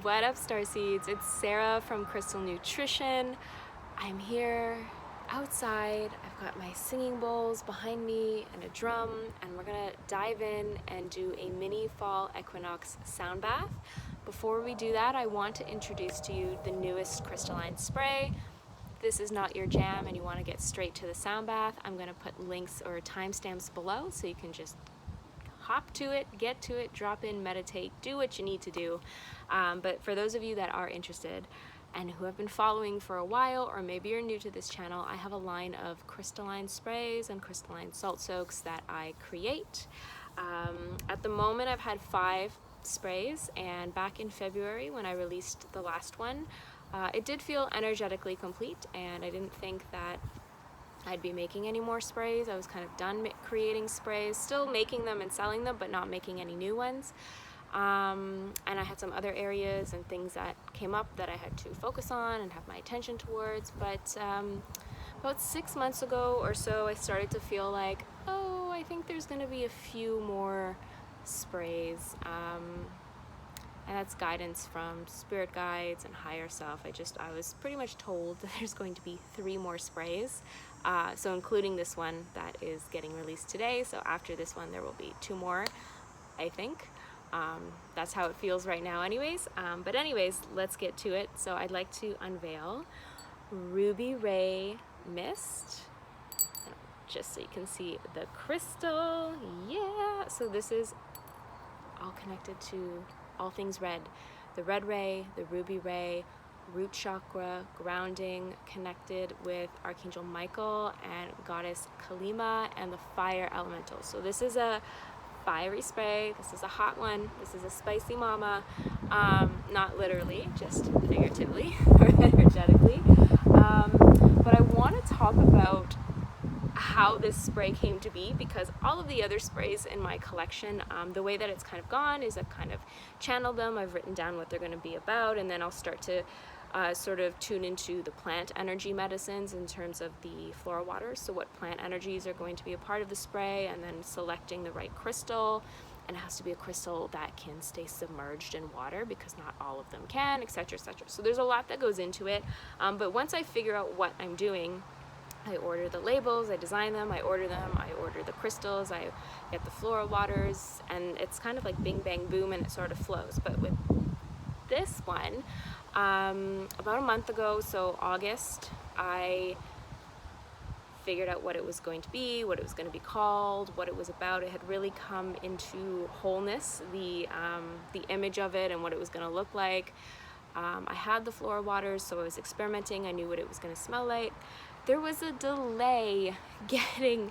What up, Starseeds? It's Sarah from Crystal Nutrition. I'm here outside. I've got my singing bowls behind me and a drum, and we're gonna dive in and do a mini fall equinox sound bath. Before we do that, I want to introduce to you the newest Crystalline Spray. If this is not your jam and you want to get straight to the sound bath, I'm gonna put links or timestamps below so you can just hop to it, get to it, drop in, meditate, do what you need to do. But for those of you that are interested and who have been following for a while, or maybe you're new to this channel, I have a line of crystalline sprays and crystalline salt soaks that I create. At the moment, I've had 5 sprays, and back in February when I released the last one, it did feel energetically complete, and I didn't think that I'd be making any more sprays. I was kind of done creating sprays, still making them and selling them, but not making any new ones. And I had some other areas and things that came up that I had to focus on and have my attention towards. But about 6 months ago or so, I started to feel like, oh, I think there's gonna be a few more sprays. And that's guidance from spirit guides and higher self. I was pretty much told that there's going to be 3 more sprays. So including this one that is getting released today. So after this one, there will be 2 more, I think. That's how it feels right now anyways. But anyways, let's get to it. So I'd like to unveil Ruby Ray Mist. Just so you can see the crystal. Yeah, so this is all connected to all things red. The red ray, the ruby ray, root chakra, grounding, connected with Archangel Michael and Goddess Kalima and the fire elemental. So this is a fiery spray. This is a hot one. This is a spicy mama. Not literally, just figuratively or energetically. But I want to talk about how this spray came to be, because all of the other sprays in my collection, the way that it's kind of gone is I've kind of channeled them, I've written down what they're going to be about, and then I'll start to sort of tune into the plant energy medicines in terms of the floral waters, so what plant energies are going to be a part of the spray, and then selecting the right crystal. And it has to be a crystal that can stay submerged in water, because not all of them can, etc., etc. So there's a lot that goes into it, but once I figure out what I'm doing, I order the labels, I design them, I order the crystals, I get the floral waters, and it's kind of like bing bang boom, and it sort of flows. But with this one, about a month ago, so August, I figured out what it was going to be, what it was going to be called, what it was about. It had really come into wholeness, the image of it and what it was going to look like. I had the floral waters, so I was experimenting. I knew what it was going to smell like. There was a delay getting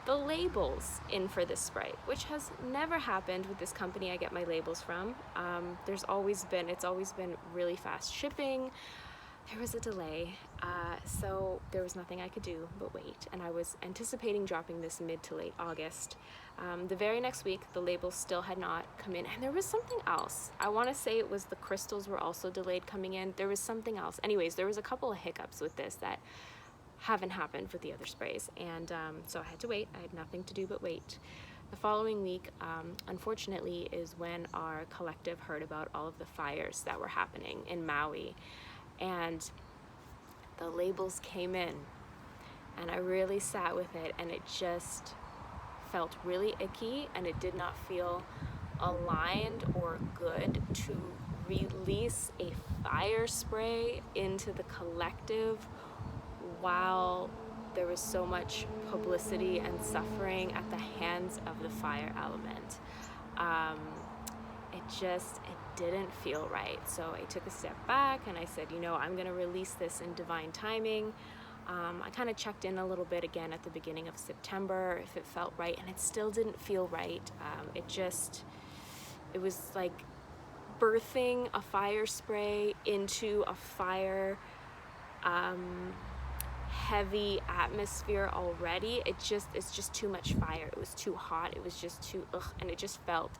the labels in for this spray, which has never happened with this company I get my labels from. It's always been really fast shipping. There was a delay, so there was nothing I could do but wait, and I was anticipating dropping this mid to late August. The very next week, the labels still had not come in, and there was something else. I want to say it was the crystals were also delayed coming in. There was something else. Anyways, there was a couple of hiccups with this that haven't happened with the other sprays, and so I had to wait. I had nothing to do but wait. The following week, unfortunately, is when our collective heard about all of the fires that were happening in Maui, and the labels came in, and I really sat with it, and it just felt really icky, and it did not feel aligned or good to release a fire spray into the collective while there was so much publicity and suffering at the hands of the fire element. It didn't feel right. So I took a step back and I said, I'm going to release this in divine timing. I kind of checked in a little bit again at the beginning of September if it felt right, and it still didn't feel right. It was like birthing a fire spray into a fire heavy atmosphere already. It's just too much fire. It was too hot. It was just too and it just felt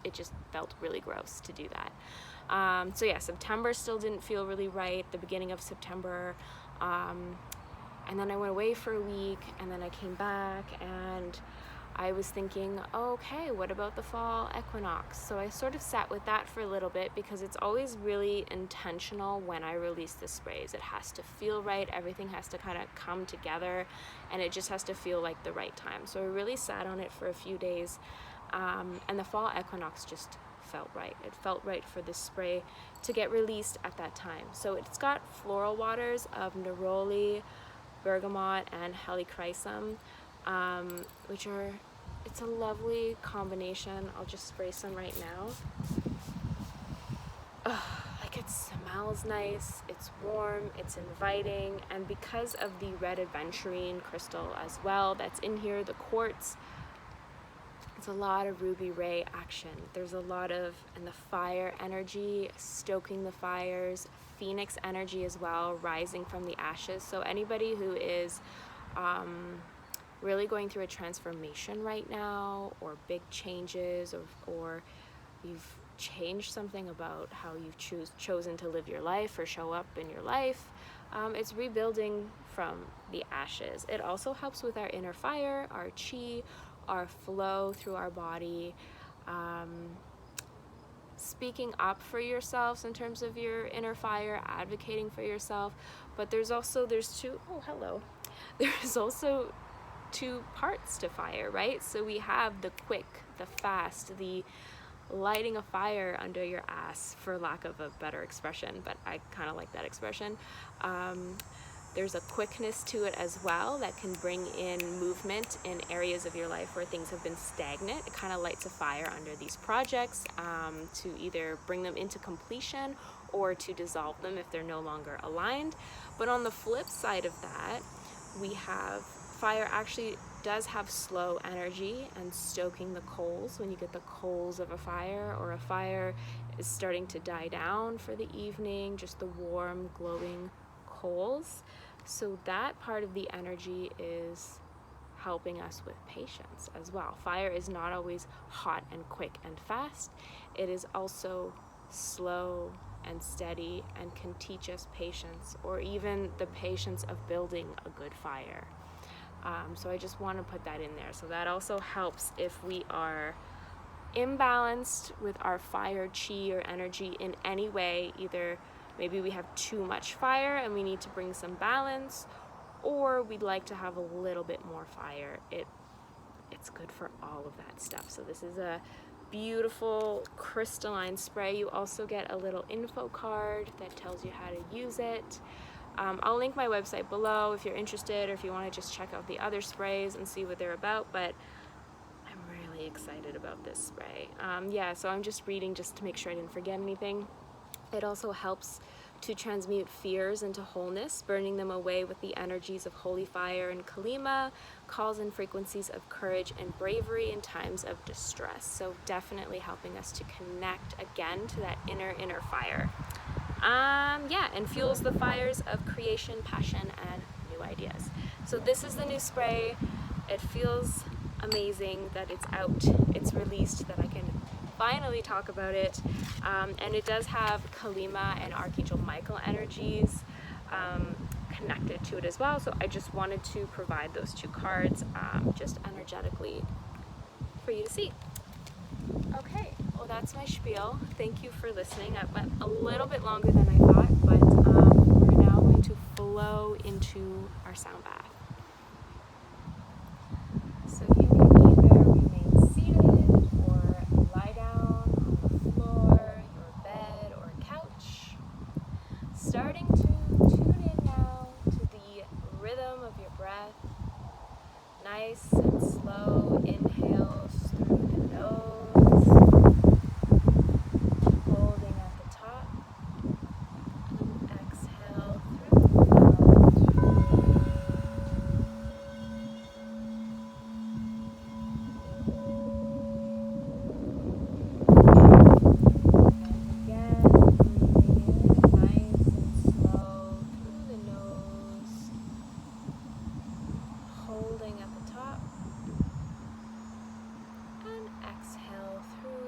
really gross to do that. So yeah, September still didn't feel really right. The beginning of September, and then I went away for a week, and then I came back, and I was thinking, okay, what about the fall equinox? So I sort of sat with that for a little bit, because it's always really intentional when I release the sprays. It has to feel right, everything has to kind of come together, and it just has to feel like the right time. So I really sat on it for a few days, and the fall equinox just felt right. It felt right for this spray to get released at that time. So it's got floral waters of neroli, bergamot, and helichrysum, which are, it's a lovely combination. I'll just spray some right now. Like, it smells nice, it's warm, it's inviting, and because of the red aventurine crystal as well that's in here, the quartz, it's a lot of ruby ray action. There's a lot of, and the fire energy, stoking the fires, phoenix energy as well, rising from the ashes. So anybody who is really going through a transformation right now, or big changes, or you've changed something about how you've chosen to live your life or show up in your life, it's rebuilding from the ashes. It also helps with our inner fire, our chi, our flow through our body, speaking up for yourselves in terms of your inner fire, advocating for yourself. But there's also two parts to fire, right? So we have the quick, the fast, the lighting a fire under your ass, for lack of a better expression, but I kind of like that expression. There's a quickness to it as well that can bring in movement in areas of your life where things have been stagnant. It kind of lights a fire under these projects, to either bring them into completion or to dissolve them if they're no longer aligned. But on the flip side of that, we have fire actually does have slow energy and stoking the coals. When you get the coals of a fire, or a fire is starting to die down for the evening, just the warm, glowing coals. So that part of the energy is helping us with patience as well. Fire is not always hot and quick and fast. It is also slow and steady, and can teach us patience, or even the patience of building a good fire. So I just want to put that in there. So that also helps if we are imbalanced with our fire, chi, or energy in any way. Either maybe we have too much fire and we need to bring some balance, or we'd like to have a little bit more fire. It's good for all of that stuff. So this is a beautiful crystalline spray. You also get a little info card that tells you how to use it. I'll link my website below if you're interested, or if you want to just check out the other sprays and see what they're about. But I'm really excited about this spray. So I'm just reading just to make sure I didn't forget anything. It also helps to transmute fears into wholeness, burning them away with the energies of holy fire and kalima, calls in frequencies of courage and bravery in times of distress. So definitely helping us to connect again to that inner fire. And fuels the fires of creation, passion, and new ideas. So this is the new spray. It feels amazing that it's out, it's released, that I can finally talk about it. And it does have Kalima and Archangel Michael energies connected to it as well. So I just wanted to provide those two cards just energetically for you to see. Okay, well, that's my spiel. Thank you for listening. I went a little bit longer than I thought, but we're now going to flow into our sound bath. So you can either remain seated or lie down on the floor, your bed, or couch. Starting to tune in now to the rhythm of your breath. Nice and slow inhales through the nose, holding at the top, and exhale through the mouth. And again, breathing in nice and slow through the nose, holding at the top, and exhale through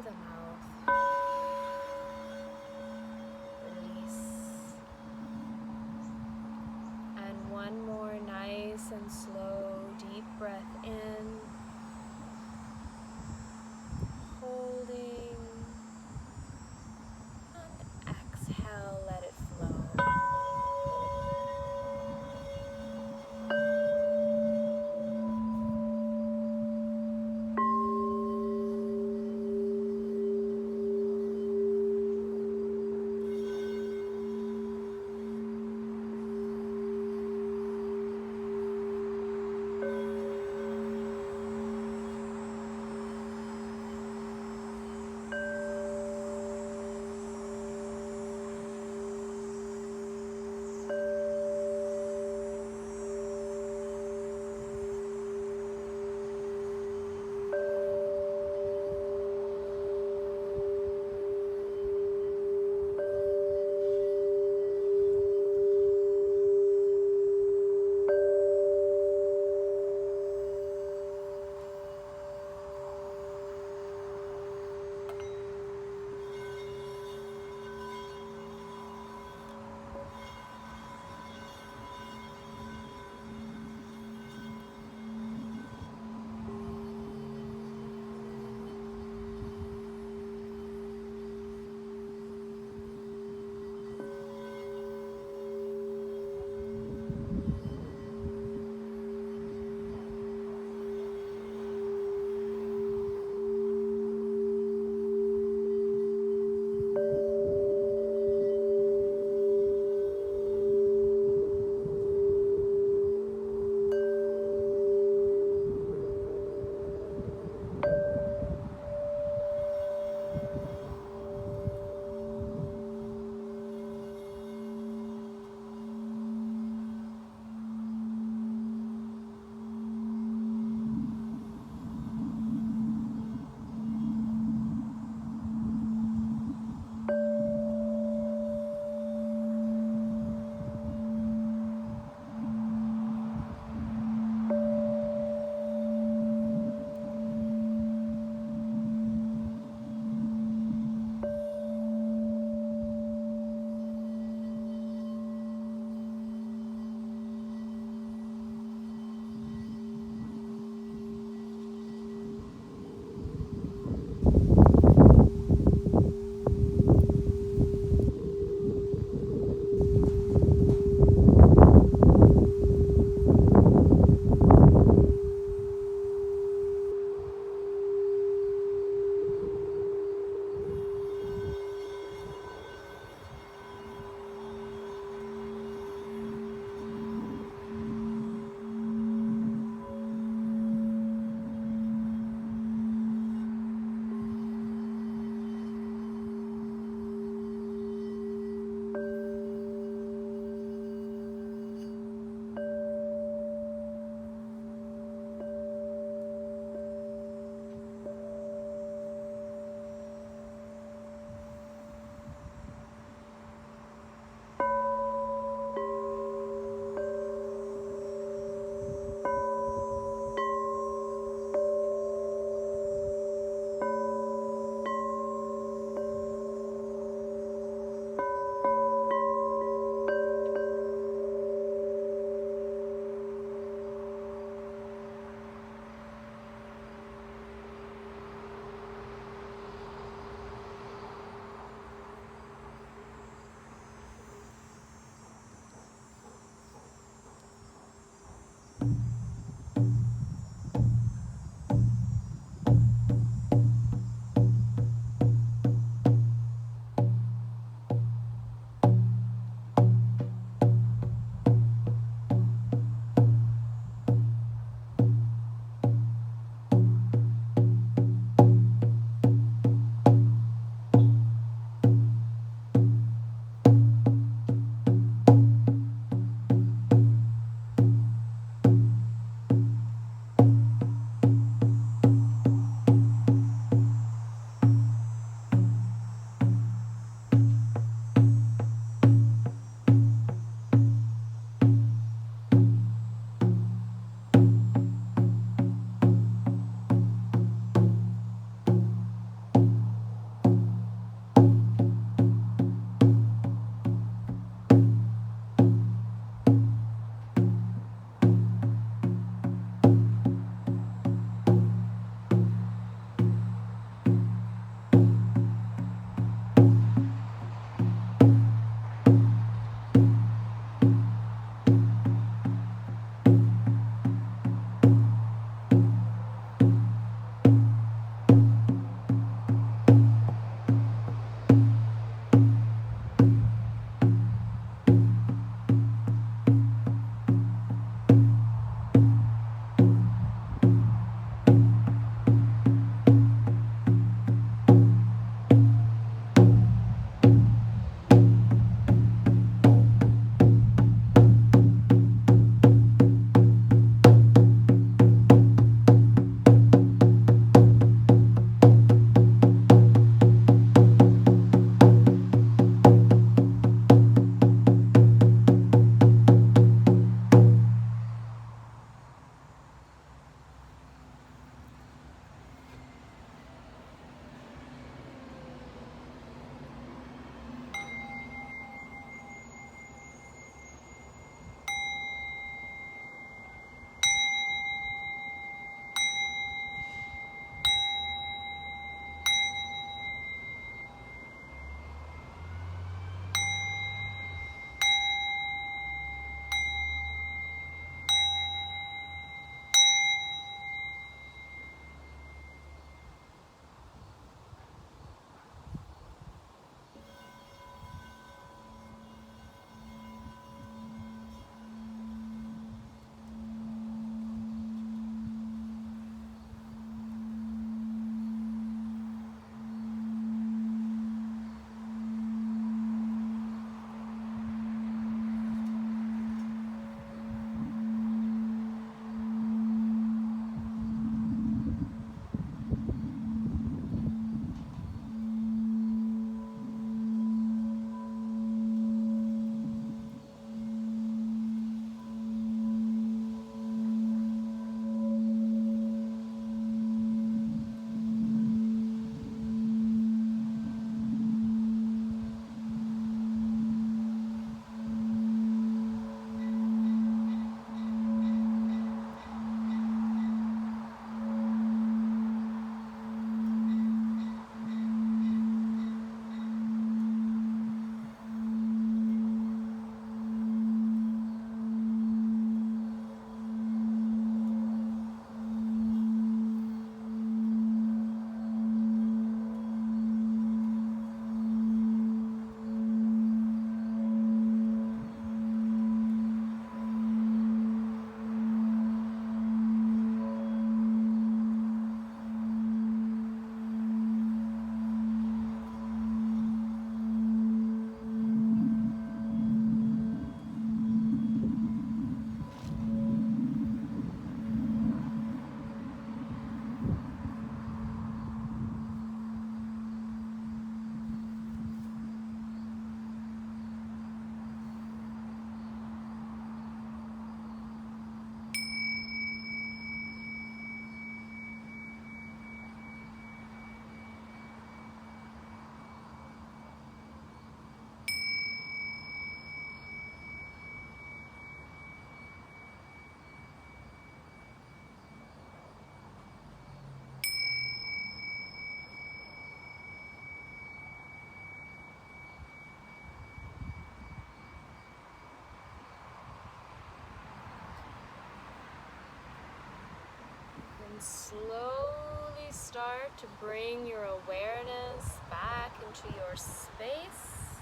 And slowly start to bring your awareness back into your space,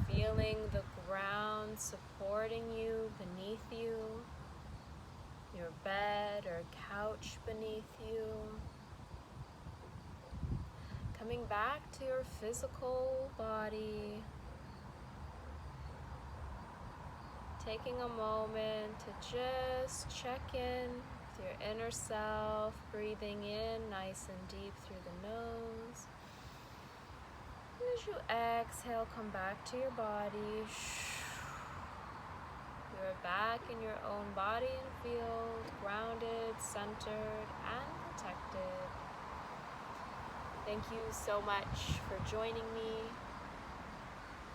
feeling the ground supporting you, beneath you, your bed or couch beneath you. Coming back to your physical body, taking a moment to just check in with your inner self, breathing in nice and deep through the nose. As you exhale, come back to your body. You're back in your own body and field, grounded, centered, and protected. Thank you so much for joining me.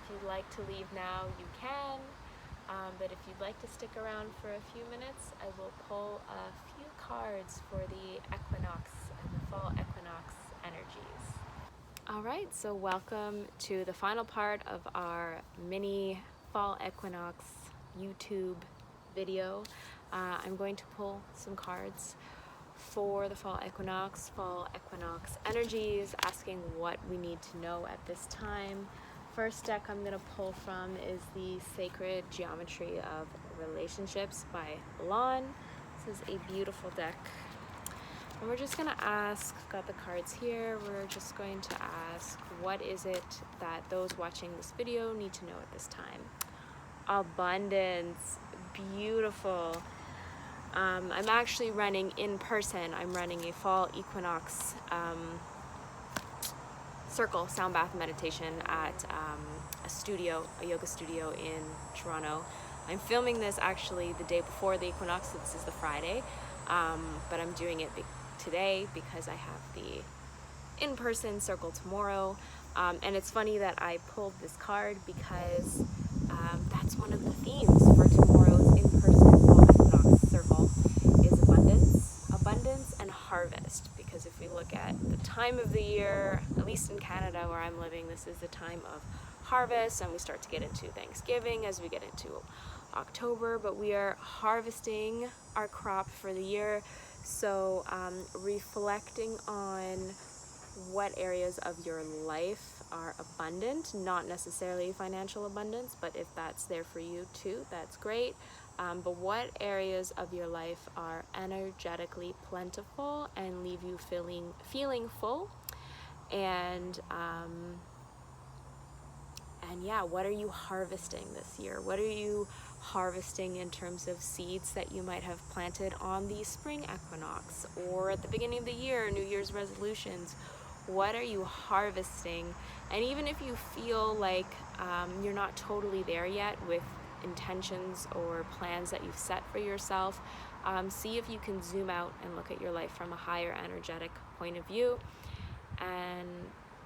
If you'd like to leave now, you can. But if you'd like to stick around for a few minutes, I will pull a few cards for the equinox and the fall equinox energies. All right, so welcome to the final part of our mini fall equinox YouTube video. I'm going to pull some cards for the fall equinox energies, asking what we need to know at this time. First deck I'm going to pull from is the Sacred Geometry of Relationships by Lon. This is a beautiful deck. And we're just going to ask, got the cards here, we're just going to ask, what is it that those watching this video need to know at this time? Abundance. Beautiful. I'm actually running in person. I'm running a fall equinox circle sound bath meditation at a yoga studio in Toronto. I'm filming this actually the day before the equinox, so this is the Friday, but I'm doing it today because I have the in-person circle tomorrow. And it's funny that I pulled this card because that's one of the themes for tomorrow's in-person fall equinox circle is abundance and harvest. Because if we look at the time of the year, at least in Canada where I'm living, this is the time of harvest, and we start to get into Thanksgiving as we get into October, but we are harvesting our crop for the year. So reflecting on what areas of your life are abundant, not necessarily financial abundance, but if that's there for you too, that's great. But what areas of your life are energetically plentiful and leave you feeling full? And yeah, what are you harvesting this year? What are you harvesting in terms of seeds that you might have planted on the spring equinox or at the beginning of the year, New Year's resolutions? What are you harvesting? And even if you feel like you're not totally there yet with intentions or plans that you've set for yourself, see if you can zoom out and look at your life from a higher energetic point of view and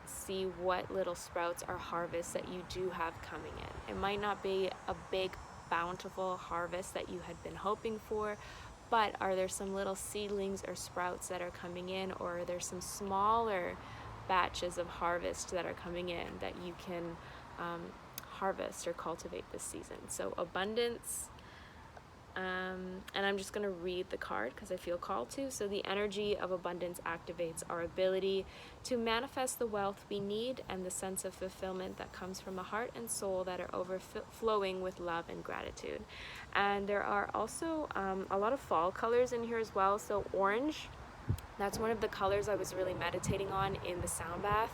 see what little sprouts or harvests that you do have coming in. It might not be a big bountiful harvest that you had been hoping for, but are there some little seedlings or sprouts that are coming in, or are there some smaller batches of harvest that are coming in that you can harvest or cultivate this season? So abundance, and I'm just going to read the card because I feel called to. So the energy of abundance activates our ability to manifest the wealth we need and the sense of fulfillment that comes from a heart and soul that are overflowing with love and gratitude. And there are also a lot of fall colors in here as well. So orange, that's one of the colors I was really meditating on in the sound bath.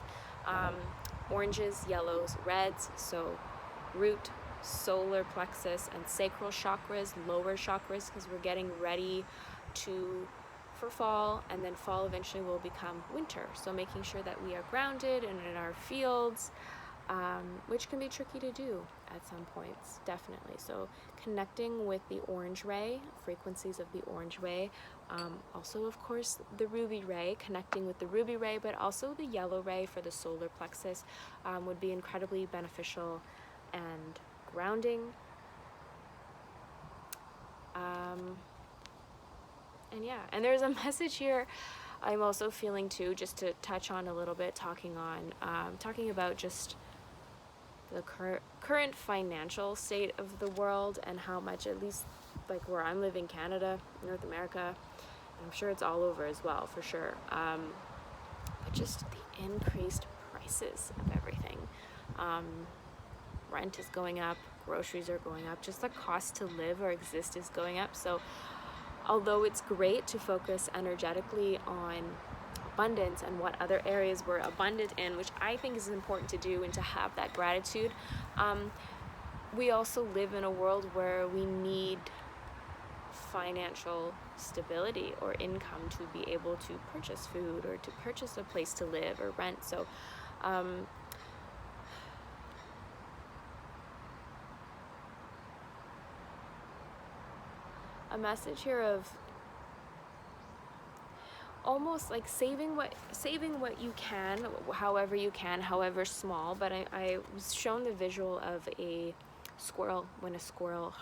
Oranges, yellows, reds, so root, solar plexus, and sacral chakras, lower chakras, because we're getting ready for fall, and then fall eventually will become winter. So making sure that we are grounded and in our fields, which can be tricky to do at some points, definitely. So connecting with the orange ray, frequencies of the orange ray, also of course the ruby ray, connecting with the ruby ray, but also the yellow ray for the solar plexus would be incredibly beneficial and grounding. And yeah, and there's a message here I'm also feeling too, just to touch on a little bit, talking about just the current financial state of the world and how much, at least like where I'm living, Canada, North America, I'm sure it's all over as well, for sure. But just the increased prices of everything. Rent is going up, groceries are going up, just the cost to live or exist is going up. So although it's great to focus energetically on abundance and what other areas we're abundant in, which I think is important to do and to have that gratitude, we also live in a world where we need financial stability or income to be able to purchase food or to purchase a place to live or rent. So a message here of almost like saving what you can, however small. But I was shown the visual of a squirrel when a squirrel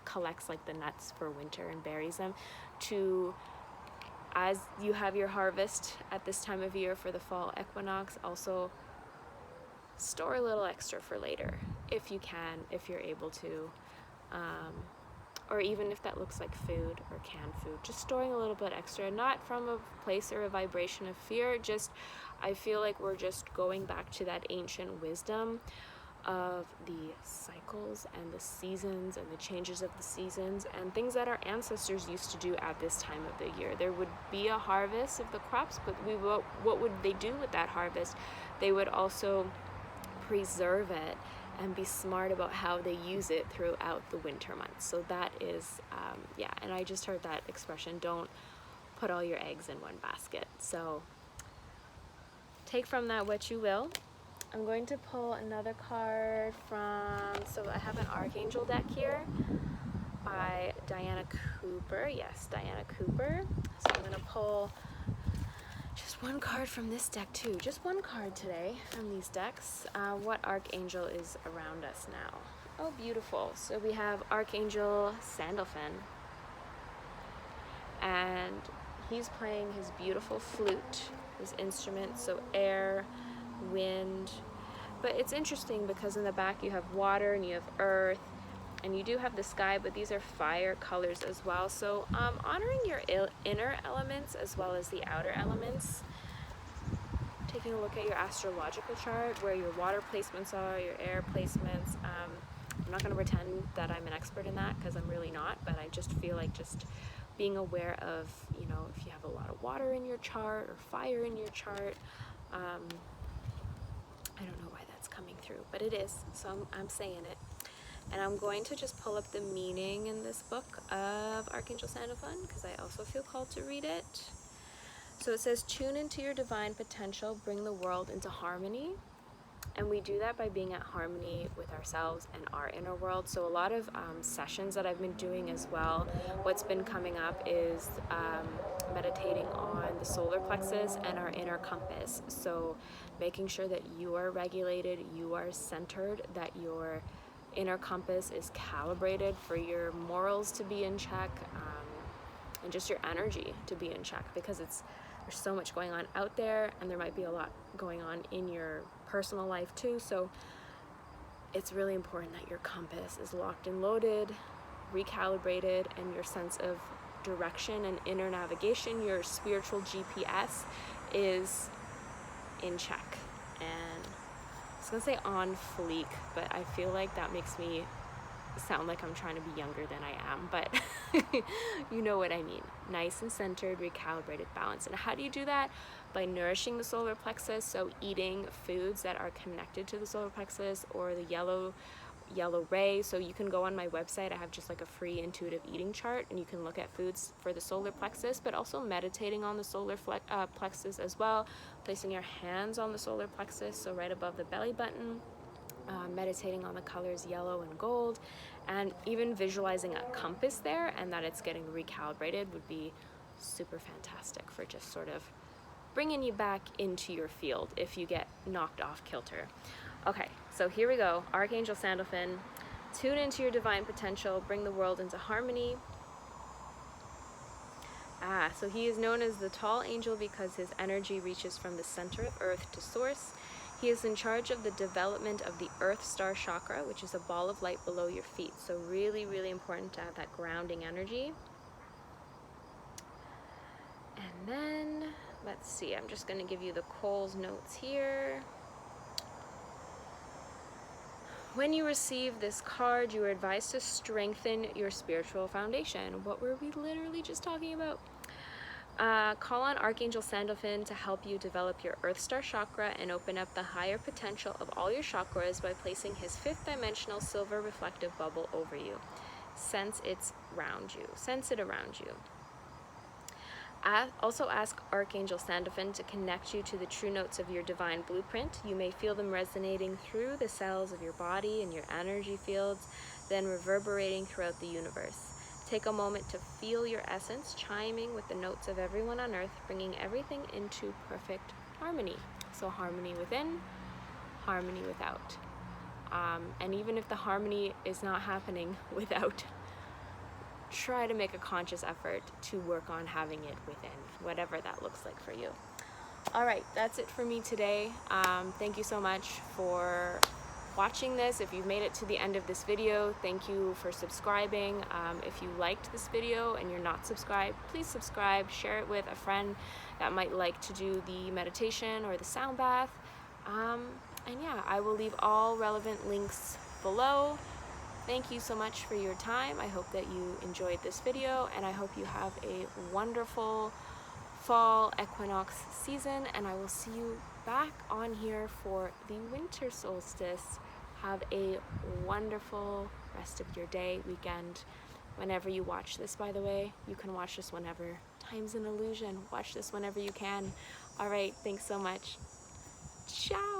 collects like the nuts for winter and buries them, to, as you have your harvest at this time of year for the fall equinox, also store a little extra for later if you can, if you're able to. Or even if that looks like food or canned food, just storing a little bit extra, not from a place or a vibration of fear, just I feel like we're just going back to that ancient wisdom of the cycles and the seasons and the changes of the seasons and things that our ancestors used to do at this time of the year. There would be a harvest of the crops, but what would they do with that harvest? They would also preserve it and be smart about how they use it throughout the winter months. So that is, and I just heard that expression, don't put all your eggs in one basket. So take from that what you will. I'm going to pull another card so I have an Archangel deck here by Diana Cooper. Yes, Diana Cooper. So I'm gonna pull just one card from this deck too. Just one card today from these decks. What Archangel is around us now? Oh, beautiful. So we have Archangel Sandalphon. And he's playing his beautiful flute, his instrument, so air, wind. But it's interesting because in the back you have water and you have earth, and you do have the sky, but these are fire colors as well. So honoring your inner elements as well as the outer elements. Taking a look at your astrological chart, where your water placements are, your air placements. I'm not going to pretend that I'm an expert in that because I'm really not, but I just feel like just being aware of, if you have a lot of water in your chart or fire in your chart. I don't know why that's coming through, but it is, so I'm saying it. And I'm going to just pull up the meaning in this book of Archangel Sandalphon because I also feel called to read it. So it says, tune into your divine potential, bring the world into harmony. And we do that by being at harmony with ourselves and our inner world. So a lot of sessions that I've been doing as well, what's been coming up is meditating on the solar plexus and our inner compass. So making sure that you are regulated, you are centered, that your inner compass is calibrated for your morals to be in check, and just your energy to be in check, because there's so much going on out there, and there might be a lot going on in your personal life too. So it's really important that your compass is locked and loaded, recalibrated, and your sense of direction and inner navigation, your spiritual GPS, is in check. And I was gonna say on fleek, but I feel like that makes me sound like I'm trying to be younger than I am, but you know what I mean. Nice and centered, recalibrated, balanced. And how do you do that? By nourishing the solar plexus, so eating foods that are connected to the solar plexus or the yellow ray. So you can go on my website, I have just like a free intuitive eating chart, and you can look at foods for the solar plexus, but also meditating on the solar plexus as well, placing your hands on the solar plexus, so right above the belly button, meditating on the colors yellow and gold, and even visualizing a compass there and that it's getting recalibrated would be super fantastic for just sort of bringing you back into your field if you get knocked off kilter. Okay, so here we go. Archangel Sandalphon, tune into your divine potential, bring the world into harmony. So he is known as the tall angel because his energy reaches from the center of earth to source. He is in charge of the development of the Earth Star Chakra, which is a ball of light below your feet. So really, really important to have that grounding energy. let's see, I'm just going to give you the Coles notes here. When you receive this card, you are advised to strengthen your spiritual foundation. What were we literally just talking about? Call on Archangel Sandalphon to help you develop your Earth Star chakra and open up the higher potential of all your chakras by placing his 5th dimensional silver reflective bubble over you. Sense it around you. Also ask Archangel Sandalphon to connect you to the true notes of your divine blueprint. You may feel them resonating through the cells of your body and your energy fields, then reverberating throughout the universe. Take a moment to feel your essence chiming with the notes of everyone on Earth, bringing everything into perfect harmony. So harmony within, harmony without. And even if the harmony is not happening without, try to make a conscious effort to work on having it within, whatever that looks like for you. All right, that's it for me today. Thank you so much for watching this. If you've made it to the end of this video, thank you for subscribing. If you liked this video and you're not subscribed, please subscribe, share it with a friend that might like to do the meditation or the sound bath. And yeah, I will leave all relevant links below. Thank you so much for your time. I hope that you enjoyed this video, and I hope you have a wonderful fall equinox season, and I will see you back on here for the winter solstice. Have a wonderful rest of your day, weekend, whenever you watch this, by the way. You can watch this whenever. Time's an illusion. Watch this whenever you can. All right, thanks so much. Ciao.